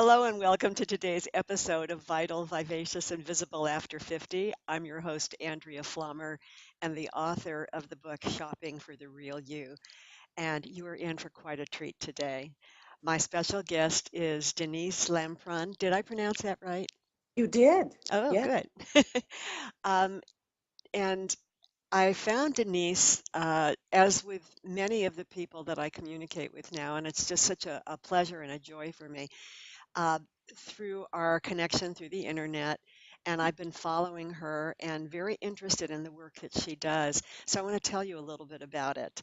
Hello and welcome to today's episode of Vital, Vivacious, and Visible After 50. I'm your host, Andrea Pflaumer, and the author of the book Shopping for the Real You. And you are in for quite a treat today. My special guest is Denise Lampron. Did I pronounce that right? You did. Oh, Yeah. good. um, and I found Denise, as with many of the people that I communicate with now, and it's just such a pleasure and a joy for me. uh, Through our connection through the internet. And I've been following her and very interested in the work that she does. So I want to tell you a little bit about it.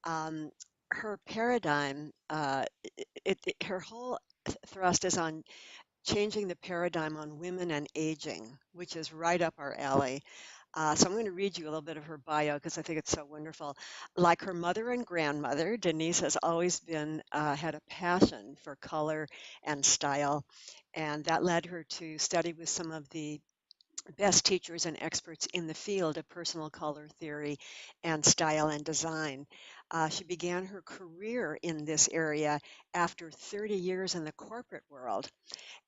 Um, Her paradigm, her whole thrust is on changing the paradigm on women and aging, which is right up our alley. So I'm going to read you a little bit of her bio because I think it's so wonderful. Like her mother and grandmother, Denise has always been had a passion for color and style, and that led her to study with some of the best teachers and experts in the field of personal color theory and style and design. She began her career in this area after 30 years in the corporate world,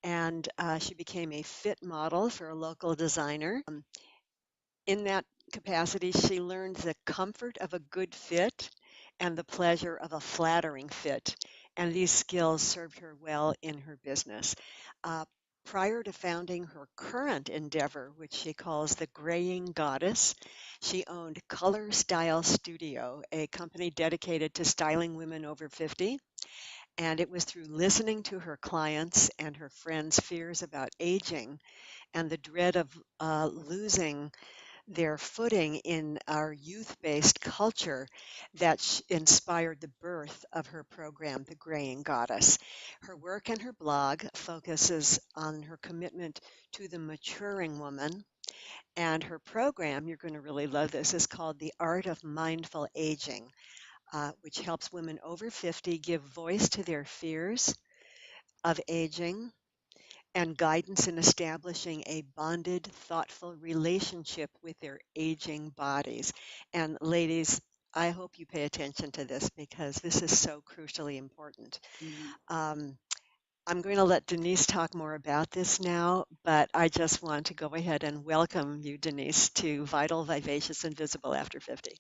and she became a fit model for a local designer. In that capacity, she learned the comfort of a good fit and the pleasure of a flattering fit. And these skills served her well in her business. Uh, Prior to founding her current endeavor, which she calls the Graying Goddess, she owned Color Style Studio, a company dedicated to styling women over 50. And it was through listening to her clients and her friends' fears about aging and the dread of losing their footing in our youth-based culture that inspired the birth of her program, The Graying Goddess. Her work and her blog focuses on her commitment to the maturing woman, and her program, you're going to really love this, is called The Art of Mindful Aging, which helps women over 50 give voice to their fears of aging and guidance in establishing a bonded, thoughtful relationship with their aging bodies. And ladies, I hope you pay attention to this because this is so crucially important. Mhm. Um, I'm going to let Denise talk more about this now, but I just want to go ahead and welcome you, Denise, to Vital, Vivacious, and Visible After 50.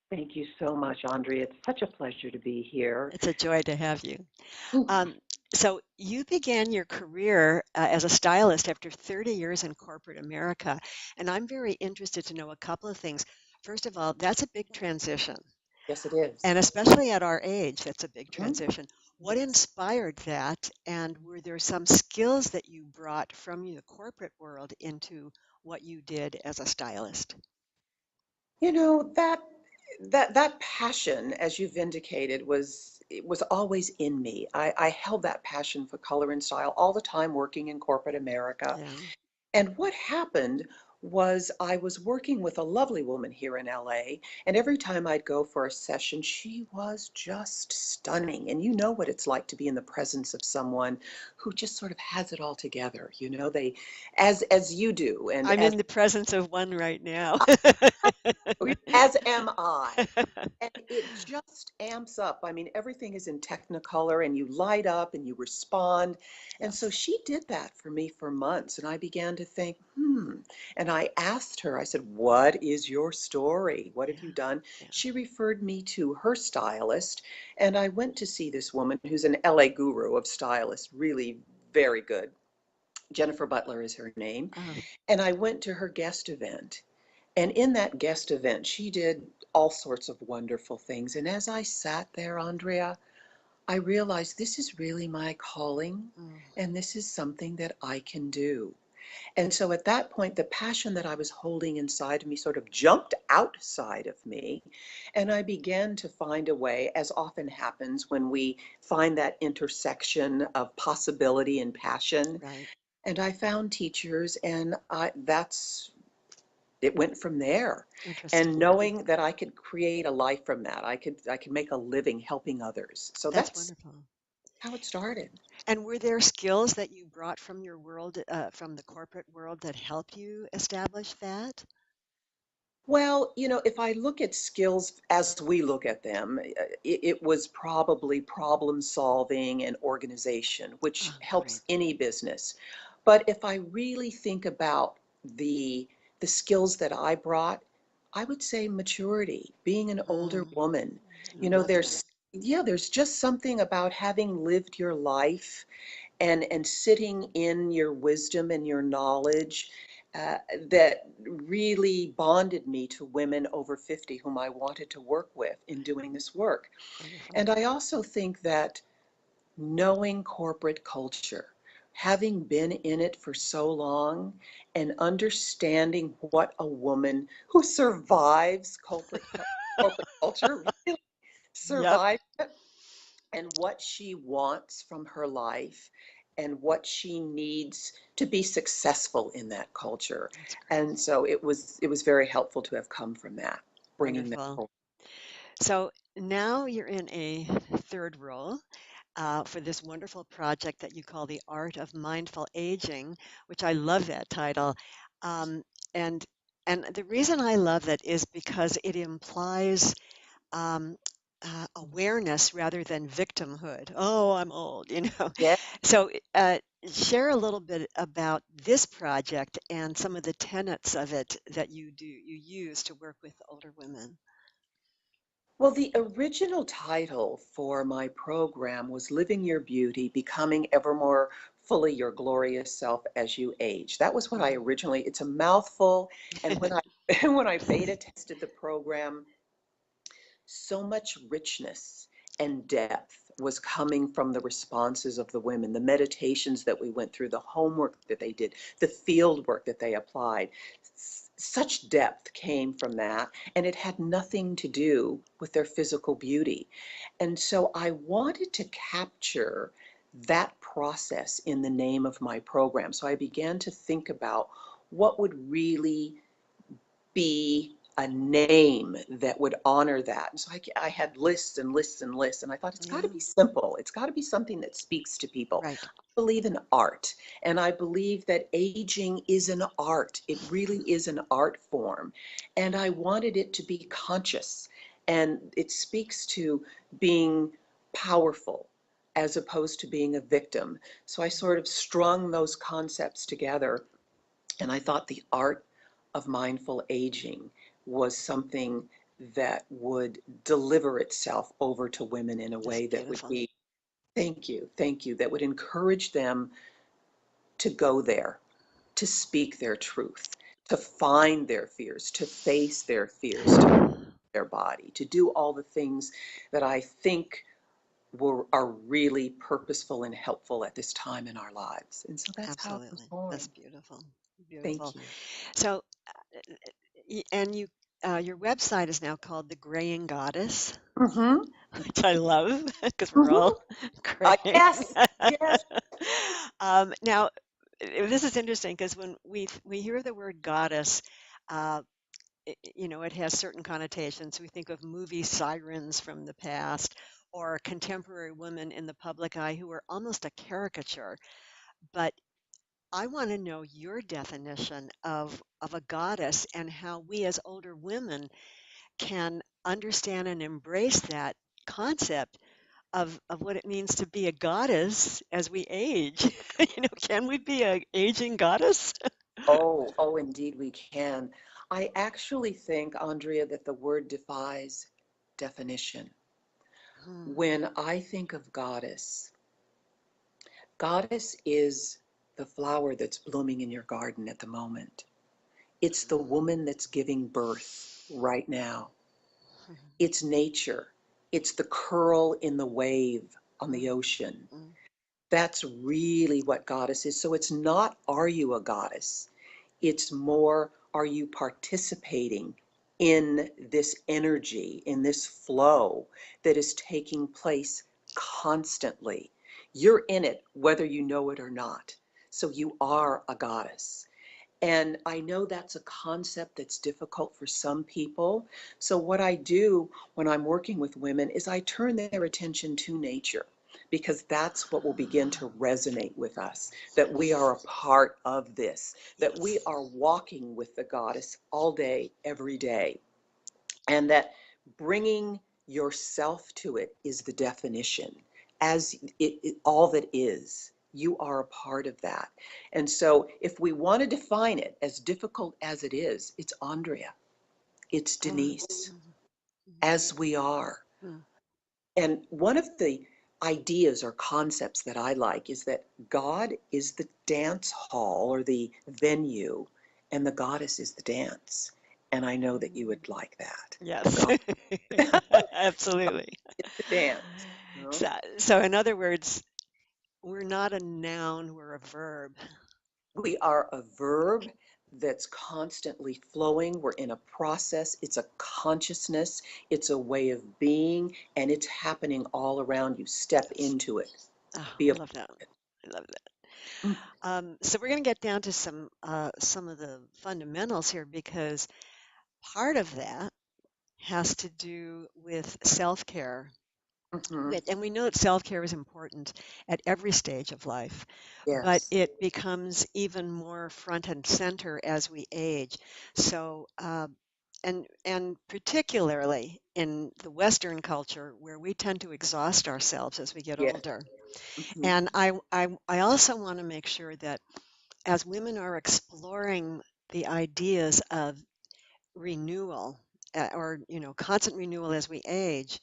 Thank you so much, Andrea. It's such a pleasure to be here. It's a joy to have you. Mm. Um, so you began your career as a stylist after 30 years in corporate America, and I'm very interested to know a couple of things. First of all, that's a big transition, Yes, it is. and especially at our age, that's a big Mhm. transition. What Yes. inspired that, and were there some skills that you brought from the corporate world into what you did as a stylist? You know, that passion, as you've indicated, was always in me. I held that passion for color and style all the time working in corporate America. Yeah. And what happened was I was working with a lovely woman here in LA, and every time I'd go for a session, she was just stunning. And you know what it's like to be in the presence of someone who just sort of has it all together. They as you do, and I'm in the presence of one right now. as am I. And it just amps up. I mean, everything is in Technicolor and you light up and you respond. And so Yes. she did that for me for months. And I began to think, hmm. And I asked her, I said, what is your story? What have Yeah. you done? Yeah. She referred me to her stylist. And I went to see this woman who's an LA guru of stylists, really very good. Jennifer Butler is her name. Uh, And I went to her guest event. And in that guest event, she did all sorts of wonderful things. And as I sat there, Andrea, I realized this is really my calling, mm, and this is something that I can do. And so at that point, the passion that I was holding inside of me sort of jumped outside of me. And I began to find a way, as often happens when we find that intersection of possibility and passion. right. And I found teachers, and that's it went from there. Interesting. And knowing that I could create a life from that, I could make a living helping others. So That's that's wonderful. how it started. And were there skills that you brought from your world, from the corporate world, that helped you establish that? Well, if I look at skills as we look at them, it was probably problem solving and organization, which Oh, helps great. any business. But if I really think about the the skills that I brought, I would say maturity, being an older Mm, woman. I love that. There's just something about having lived your life and sitting in your wisdom and your knowledge that really bonded me to women over 50 whom I wanted to work with in doing this work. Wonderful. And I also think that knowing corporate culture, having been in it for so long and understanding what a woman who survives corporate culture really Yep, survives and what she wants from her life and what she needs to be successful in that culture. that's great. And so it was very helpful to have come from that, bringing that Wonderful. forward. So now you're in a third role for this wonderful project that you call the Art of Mindful Aging, which I love that title. Um, and and the reason I love it is because it implies um, awareness rather than victimhood. Oh, I'm old, you know. Yeah. So, share a little bit about this project and some of the tenets of it that you use to work with older women. Well, the original title for my program was Living Your Beauty, Becoming Ever More Fully Your Glorious Self as You Age. That was what I Mm. originally, it's a mouthful. And when I when I beta tested the program, so much richness and depth was coming from the responses of the women, the meditations that we went through, the homework that they did, the field work that they applied. Such depth came from that, and it had nothing to do with their physical beauty. And so I wanted to capture that process in the name of my program. So I began to think about what would really be a name that would honor that. And so I had lists and lists and lists, and I thought it's got to Yeah, be simple. It's got to be something that speaks to people. right. I believe in art, and I believe that aging is an art. It really is an art form. And I wanted it to be conscious, and it speaks to being powerful as opposed to being a victim. So I sort of strung those concepts together, and I thought the art of mindful aging was something that would deliver itself over to women in a That's way that would beautiful. be, thank you, that would encourage them to go there, to speak their truth, to find their fears, to face their fears, to their body, to do all the things that I think are really purposeful and helpful at this time in our lives. And so that's how it was Absolutely. That's born. beautiful. Beautiful. Thank you. So, and your website is now called The Graying Goddess, Mm-hmm. which I love because we're all Mm-hmm. graying. Yes, yes. Now, this is interesting because when we hear the word goddess, uh, it has certain connotations. We think of movie sirens from the past or contemporary women in the public eye who are almost a caricature. But I want to know your definition of a goddess and how we as older women can understand and embrace that concept of what it means to be a goddess as we age. Can we be a aging goddess? Oh, indeed we can. I actually think, Andrea, that the word defies definition. Hmm, When I think of goddess is the flower that's blooming in your garden at the moment. It's the woman that's giving birth right now. It's nature. It's the curl in the wave on the mm, ocean. mm, That's really what goddess is. So it's not, are you a goddess? It's more, are you participating in this energy, in this flow that is taking place constantly? You're in it, whether you know it or not. So you are a goddess. And I know that's a concept that's difficult for some people. So what I do when I'm working with women is I turn their attention to nature. because that's what will begin to resonate with us, that we are a part of this, that we Yes. are walking with the goddess all day, every day, and that bringing yourself to it is the definition, as all that is. You are a part of that. And so if we want to define it, as difficult as it is, it's Andrea, it's Oh, Denise, mhm, mhm, as we are. mm. And one of the ideas or concepts that I like is that God is the dance hall or the venue, and the goddess is the dance. And I know that you would like that. Yes. God Absolutely. is the dance. You know? So in other words, we're not a noun, we're a verb. We are a verb that's constantly flowing. We're in a process. It's a consciousness. It's a way of being, and it's happening all around you. Step Yes. into it. Oh, Be I a love that. I love that. Mm. So we're going to get down to some of the fundamentals here because part of that has to do with self-care. Mhm. And we know that self-care is important at every stage of life, but Yes. it becomes even more front and center as we age. So, and particularly in the Western culture, where we tend to exhaust ourselves as we get Yes. older. Mhm. And I also want to make sure that as women are exploring the ideas of renewal or constant renewal as we age,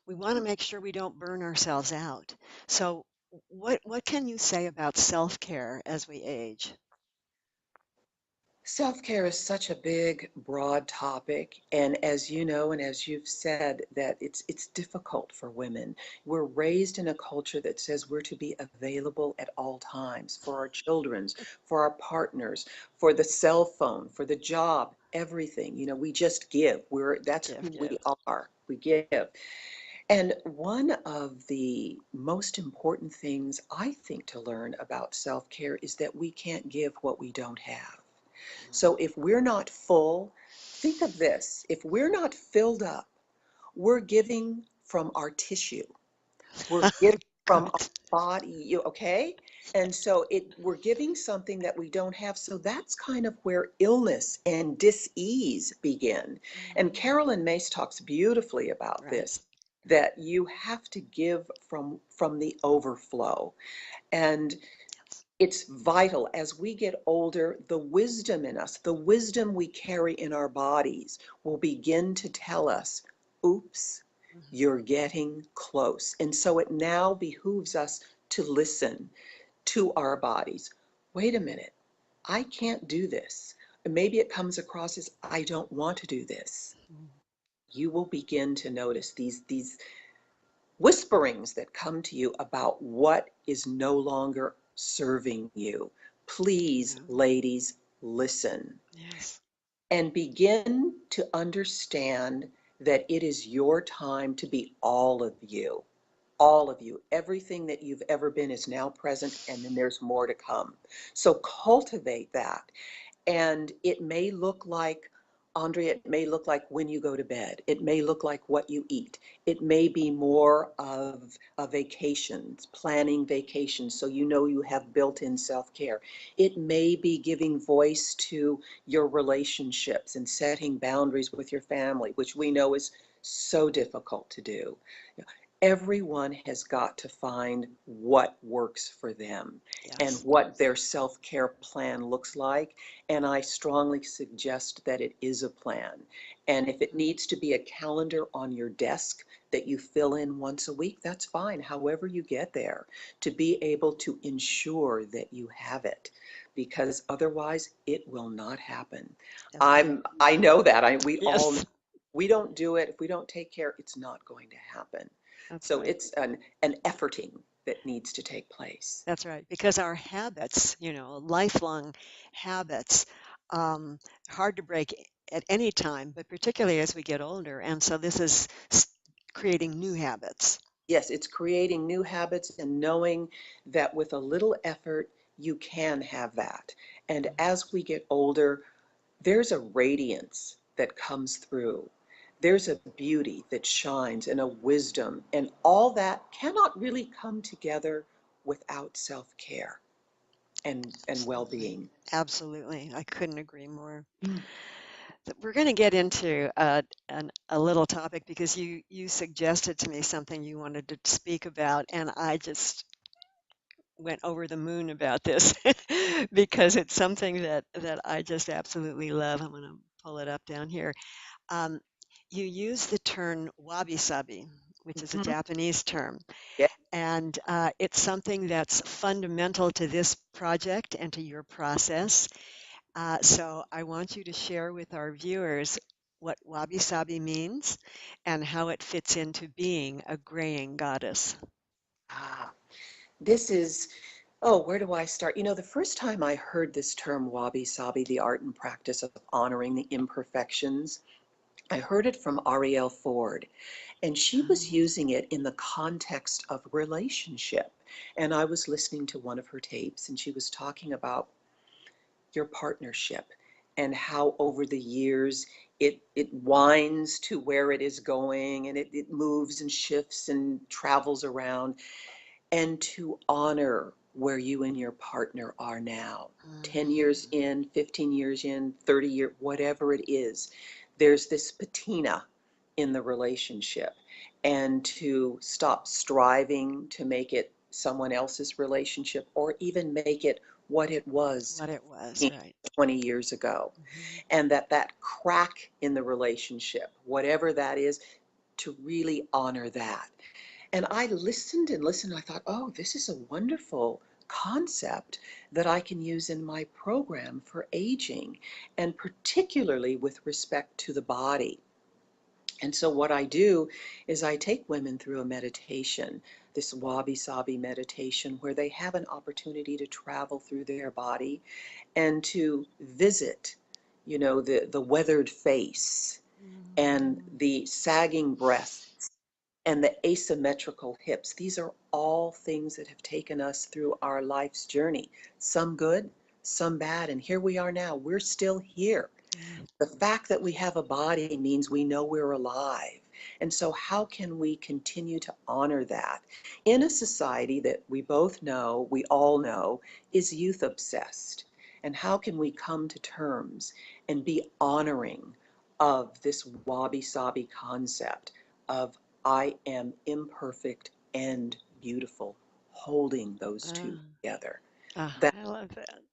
we want to make sure we don't burn ourselves out. So what can you say about self-care as we age? Self-care is such a big, broad topic, and as you know, and as you've said, that it's difficult for women. We're raised in a culture that says we're to be available at all times for our children's, for our partners, for the cell phone, for the job, everything. You know, we just give. That's Give, who we give. are. We give. And one of the most important things I think to learn about self-care is that we can't give what we don't have. So if we're not full, think of this. If we're not filled up, we're giving from our tissue. We're giving from our Good. body, okay? And so we're giving something that we don't have. So that's kind of where illness and dis-ease begin. And Mhm. Carolyn Mace talks beautifully about Right. this, that you have to give from the overflow. And Yes. it's vital as we get older, the wisdom in us, the wisdom we carry in our bodies will begin to tell us, oops, Mhm. you're getting close. And so it now behooves us to listen to our bodies. Wait a minute, I can't do this. And maybe it comes across as I don't want to do this. Mhm. You will begin to notice these whisperings that come to you about what is no longer serving you. Please, Yeah. ladies, listen Yes. and begin to understand that it is your time to be all of you. All of you. Everything that you've ever been is now present, and then there's more to come. So cultivate that. And it may look like, Andrea, it may look like when you go to bed. It may look like what you eat. It may be more of a vacations, planning vacations so you know you have built-in self-care. It may be giving voice to your relationships and setting boundaries with your family, which we know is so difficult to do. Everyone has got to find what works for them and Yes. what their self-care plan looks like. And I strongly suggest that it is a plan. And if it Mhm. needs to be a calendar on your desk that you fill in once a week, that's fine, however you get there, to be able to ensure that you have it, because otherwise it will not happen. That's right. I know that. We all know. Yes. We don't do it. If we don't take care, it's not going to happen. That's So right. it's an efforting that needs to take place. That's right. Because our habits, lifelong habits, hard to break at any time, but particularly as we get older. And so this is creating new habits. Yes, it's creating new habits and knowing that with a little effort, you can have that. And Mhm. as we get older, there's a radiance that comes through there's a beauty that shines and a wisdom, and all that cannot really come together without self-care and Absolutely. well-being. Absolutely. I couldn't agree more. Mm. We're going to get into a little topic because you suggested to me something you wanted to speak about, and I just went over the moon about this because it's something that I just absolutely love. I'm going to pull it up down here. Um, you use the term wabi sabi, which is a Mhm. Japanese term, Yeah. and it's something that's fundamental to this project and to your process. So I want you to share with our viewers what wabi sabi means and how it fits into being a graying goddess. Ah, this is, oh, where do I start? The first time I heard this term wabi sabi, the art and practice of honoring the imperfections, I heard it from Arielle Ford, and she was Oh, using it in the context of relationship. And I was listening to one of her tapes, and she was talking about your partnership and how over the years it winds to where it is going, and it moves and shifts and travels around, and to honor where you and your partner are now. 10 years mhm. in, 15 years in, 30 years, whatever it is, there's this patina in the relationship. And to stop striving to make it someone else's relationship, or even make it what it was What it was, 15, right. 20 years ago. Mhm. And that crack in the relationship, whatever that is, to really honor that. And I listened and listened. I thought, oh, this is a wonderful concept that I can use in my program for aging, and particularly with respect to the body. And so, what I do is I take women through a meditation, this wabi sabi meditation, where they have an opportunity to travel through their body and to visit, the weathered face and Mhm. the sagging breasts and the asymmetrical hips. These are all things that have taken us through our life's journey, some good, some bad, and here we are now. We're still here. Yeah. The fact that we have a body means we know we're alive. And so, how can we continue to honor that in a society that we both know, we all know, is youth obsessed? And how can we come to terms and be honoring of this wabi sabi concept of I am imperfect and beautiful, holding those two Ah, together? ah, That I love that.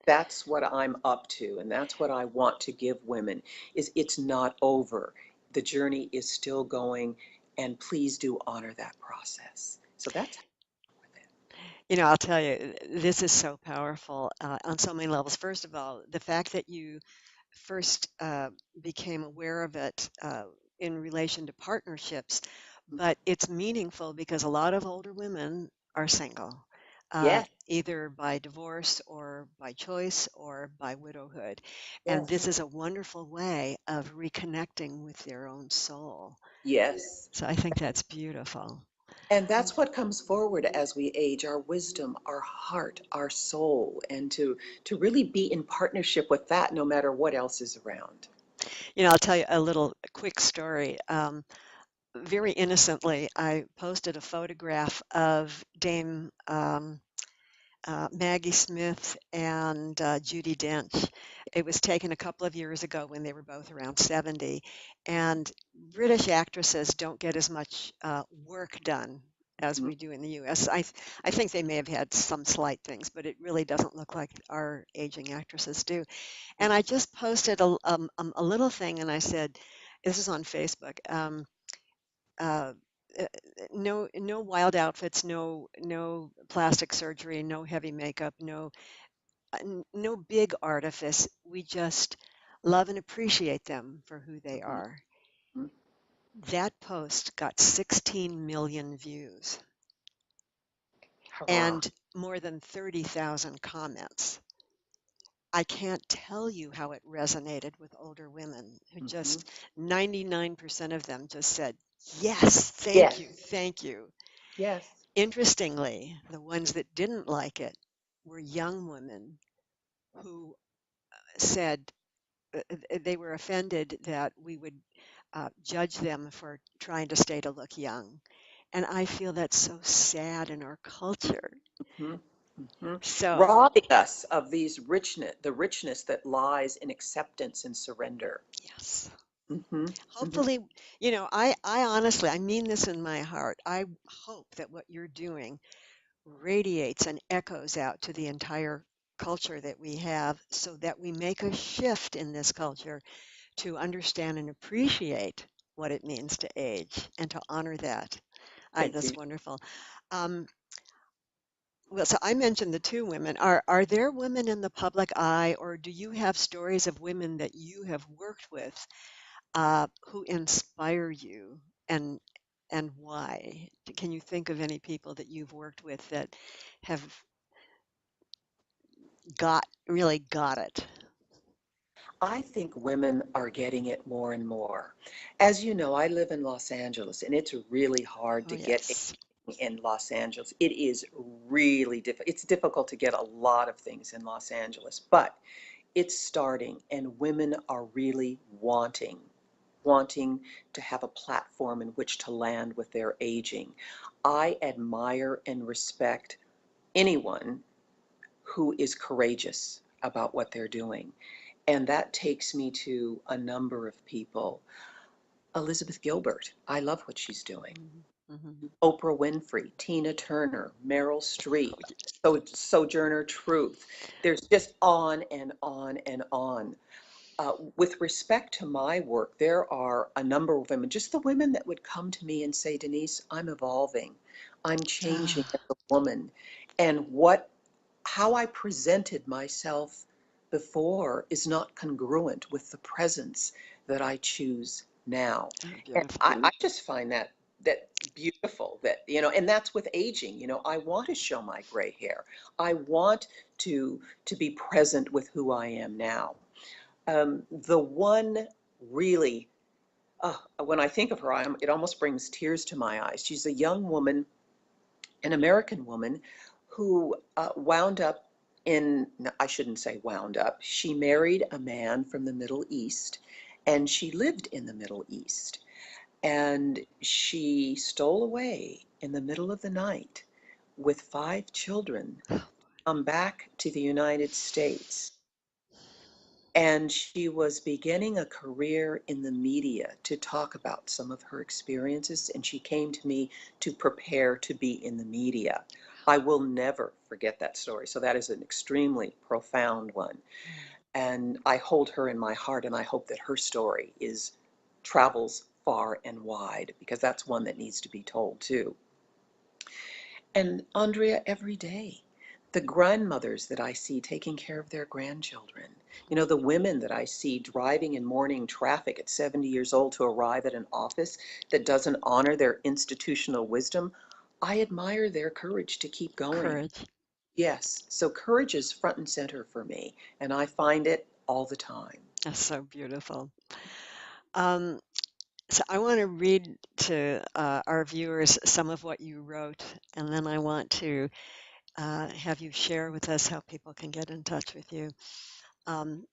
that's what I'm up to, and that's what I want to give women, is it's not over. The journey is still going, and please do honor that process. So that's how I with it. I'll tell you, this is so powerful on so many levels. First of all, the fact that you first became aware of it in relation to partnerships, but it's meaningful because a lot of older women are single, Yes, either by divorce or by choice or by widowhood. And yes, this is a wonderful way of reconnecting with their own soul. yes. So I think that's beautiful. And that's what comes forward as we age, our wisdom, our heart, our soul, and to really be in partnership with that no matter what else is around. I'll tell you a little quick story. Very innocently, I posted a photograph of Dame Maggie Smith and Judi Dench. It was taken a couple of years ago when they were both around 70. And British actresses don't get as much work done as Mhm, we do in the US. I think they may have had some slight things, but it really doesn't look like our aging actresses do. And I just posted a little thing and I said, this is on Facebook. Uh, uh, no wild outfits, no plastic surgery, no heavy makeup, no big artifice. We just love and appreciate them for who they mhm, are. mhm. That post got 16 million views Hurrah. and more than 30,000 comments. I can't tell you how it resonated with older women who Mhm. just 99% of them just said, "Yes, thank you, Yes, thank you." yes. Interestingly, the ones that didn't like it were young women who said they were offended that we would judge them for trying to stay to look young. And I feel that's so sad in our culture. Hmm. Hmm. So, Robbing us of these richness, the richness that lies in acceptance and surrender. yes. Hmm. Hmm. Hopefully, I honestly, I mean this in my heart. I hope that what you're doing radiates and echoes out to the entire culture that we have so that we make a shift in this culture to understand and appreciate what it means to age and to honor that. Thank That's you. wonderful. Um, well, so I mentioned the two women. Are there women in the public eye, or do you have stories of women that you have worked with who inspire you, and why? Can you think of any people that you've worked with that have really got it? I think women are getting it more and more. As you know, I live in Los Angeles, and it's really hard Oh, to get yes. anything in Los Angeles. It is really difficult. It's difficult to get a lot of things in Los Angeles, but it's starting, and women are really wanting to have a platform in which to land with their aging. I admire and respect anyone who is courageous about what they're doing. And that takes me to a number of people. Elizabeth Gilbert, I love what she's doing. Mhm, mhm. Oprah Winfrey, Tina Turner, Meryl Streep, Sojourner Truth. There's just on and on and on. With respect to my work, there are a number of women, just the women that would come to me and say, Denise, I'm evolving. I'm changing Ah, as a woman. And what how I presented myself before is not congruent with the presence that I choose now. oh, And beautiful. I just find that beautiful that, and that's with aging. I want to show my gray hair. I want to be present with who I am now. The one really, when I think of her, it almost brings tears to my eyes. She's a young woman, an American woman who wound up in, no, I shouldn't say wound up, she married a man from the Middle East, and she lived in the Middle East. And she stole away in the middle of the night with 5 children, come back to the United States. And she was beginning a career in the media to talk about some of her experiences, and she came to me to prepare to be in the media. I will never forget that story. So that is an extremely profound one. And I hold her in my heart, and I hope that her story is travels far and wide, because that's one that needs to be told too. And Andrea, every day, the grandmothers that I see taking care of their grandchildren, the women that I see driving in morning traffic at 70 years old to arrive at an office that doesn't honor their institutional wisdom, I admire their courage to keep going. Courage. Yes, so courage is front and center for me, and I find it all the time. That's so beautiful. Um, so I want to read to our viewers some of what you wrote, and then I want to have you share with us how people can get in touch with you. Um,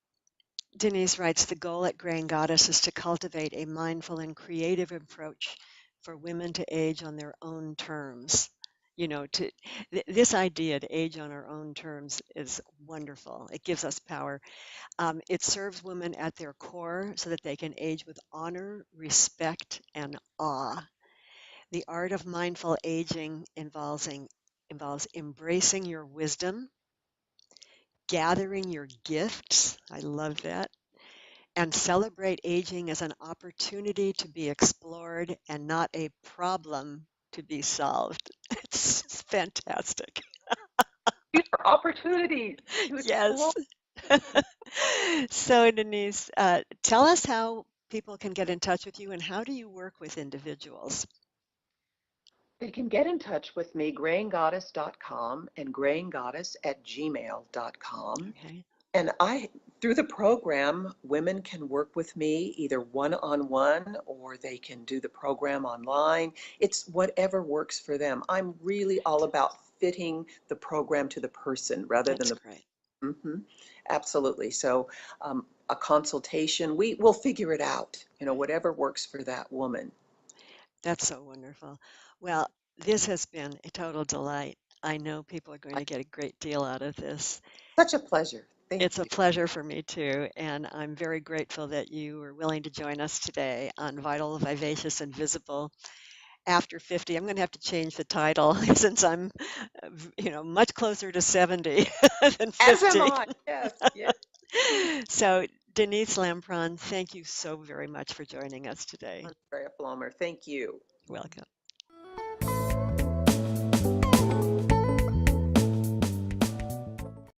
Denise writes, the goal at Grain Goddess is to cultivate a mindful and creative approach for women to age on their own terms. This idea to age on our own terms is wonderful. It gives us power. It serves women at their core so that they can age with honor, respect, and awe. The art of mindful aging involves embracing your wisdom, gathering your gifts. I love that. And celebrate aging as an opportunity to be explored and not a problem to be solved. It's fantastic. These are opportunities to explore. Yes. So, Denise, tell us how people can get in touch with you and how do you work with individuals? They can get in touch with me, graingoddess.com and graingoddess@gmail.com. Okay, And through the program, women can work with me either one-on-one or they can do the program online. It's whatever works for them. I'm really all about fitting the program to the person rather than that's the. great. Mhm. Absolutely. So a consultation. We'll figure it out, whatever works for that woman. That's so wonderful. Well, this has been a total delight. I know people are going I, to get a great deal out of this. such a pleasure. Thank It's a you. pleasure for me too, and I'm very grateful that you were willing to join us today on Vital, Vivacious, and Visible After 50. I'm going to have to change the title since I'm, much closer to 70 than As am 50. I. Yes, yes. So, Denise Lampron, thank you so very much for joining us today. Andrea Pflaumer, thank you. Welcome.